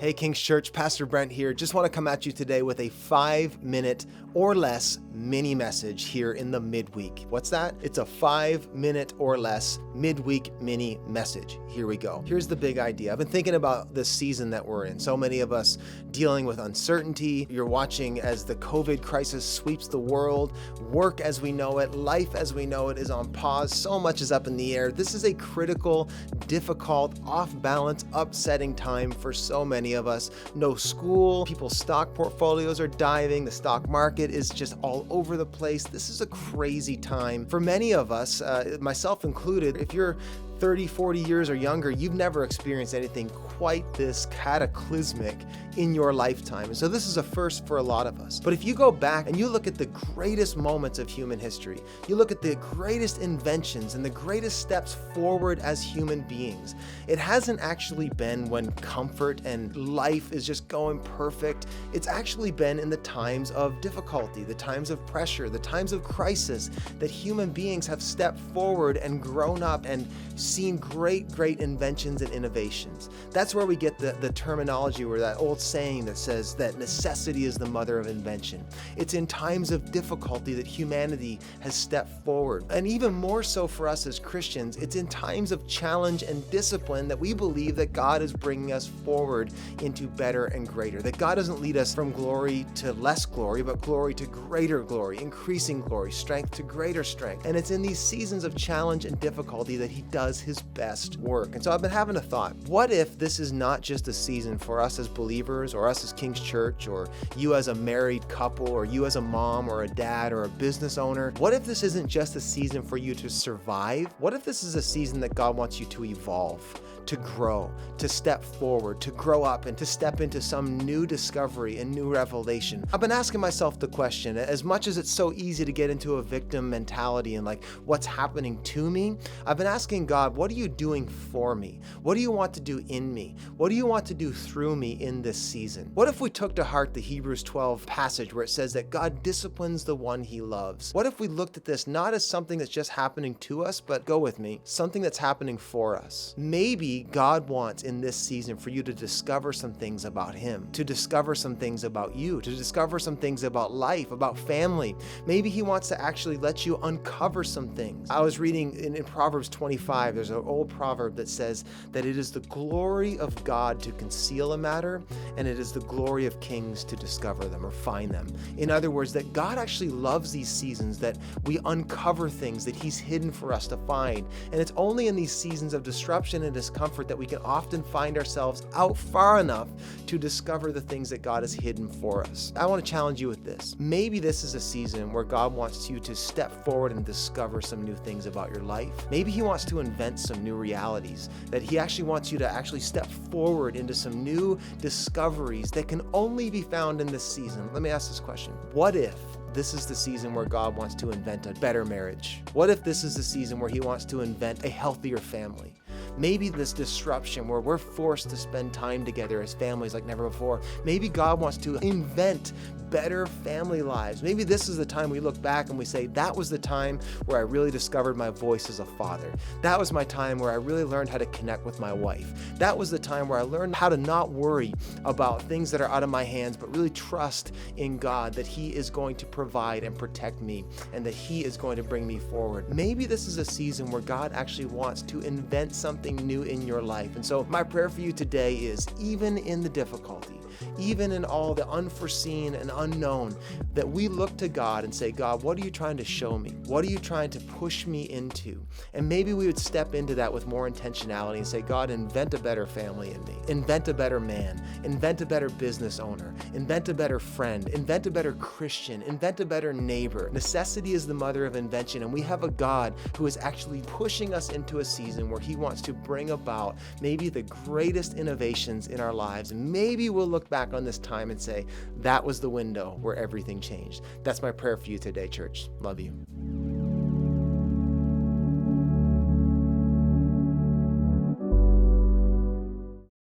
Hey King's Church, Pastor Brent here. Just want to come at you today with a 5-minute or less mini message here in the midweek. What's that? It's a 5-minute or less midweek mini message. Here we go. Here's the big idea. I've been thinking about this season that we're in. So many of us dealing with uncertainty. You're watching as the COVID crisis sweeps the world. Work as we know it, life as we know it is on pause. So much is up in the air. This is a critical, difficult, off-balance, upsetting time for so many of us. No school, people's stock portfolios are diving, the stock market is just all over the place. This is a crazy time. For many of us, myself included, if you're 30, 40 years or younger, you've never experienced anything quite this cataclysmic in your lifetime. And so this is a first for a lot of us. But if you go back and you look at the greatest moments of human history, you look at the greatest inventions and the greatest steps forward as human beings, it hasn't actually been when comfort and life is just going perfect. It's actually been in the times of difficulty, the times of pressure, the times of crisis that human beings have stepped forward and grown up and seen great inventions and innovations. That's where we get the terminology, or that old saying that says that necessity is the mother of invention. It's in times of difficulty that humanity has stepped forward. And even more so for us as Christians, it's in times of challenge and discipline that we believe that God is bringing us forward into better and greater. That God doesn't lead us from glory to less glory, but glory to greater glory, increasing glory, strength to greater strength. And it's in these seasons of challenge and difficulty that He does His best work. And so I've been having a thought. What if this is not just a season for us as believers, or us as King's Church, or you as a married couple, or you as a mom or a dad or a business owner? What if this isn't just a season for you to survive? What if this is a season that God wants you to evolve, to grow, to step forward, to grow up, and to step into some new discovery and new revelation? I've been asking myself the question, as much as it's so easy to get into a victim mentality and like what's happening to me, I've been asking God, what are you doing for me? What do you want to do in me? What do you want to do through me in this season? What if we took to heart the Hebrews 12 passage where it says that God disciplines the one He loves? What if we looked at this not as something that's just happening to us, but go with me, something that's happening for us? Maybe God wants in this season for you to discover some things about Him, to discover some things about you, to discover some things about life, about family. Maybe He wants to actually let you uncover some things. I was reading in Proverbs 25, there's an old proverb that says that it is the glory of God to conceal a matter, and it is the glory of kings to discover them or find them. In other words, that God actually loves these seasons that we uncover things that He's hidden for us to find. And it's only in these seasons of disruption and discomfort that we can often find ourselves out far enough to discover the things that God has hidden for us. I want to challenge you with this. Maybe this is a season where God wants you to step forward and discover some new things about your life. Maybe He wants to invent some new realities, that He actually wants you to actually step forward into some new discoveries that can only be found in this season. Let me ask this question. What if this is the season where God wants to invent a better marriage? What if this is the season where He wants to invent a healthier family? Maybe this disruption where we're forced to spend time together as families like never before. Maybe God wants to invent better family lives. Maybe this is the time we look back and we say, that was the time where I really discovered my voice as a father. That was my time where I really learned how to connect with my wife. That was the time where I learned how to not worry about things that are out of my hands, but really trust in God that He is going to provide and protect me, and that He is going to bring me forward. Maybe this is a season where God actually wants to invent something new in your life. And so my prayer for you today is, even in the difficulty, even in all the unforeseen and unknown, that we look to God and say, God, what are you trying to show me? What are you trying to push me into? And maybe we would step into that with more intentionality and say, God, invent a better family in me. Invent a better man. Invent a better business owner. Invent a better friend. Invent a better Christian. Invent a better neighbor. Necessity is the mother of invention, and we have a God who is actually pushing us into a season where He wants to bring about maybe the greatest innovations in our lives. And maybe we'll look back on this time and say, that was the window where everything changed. That's my prayer for you today, church. Love you.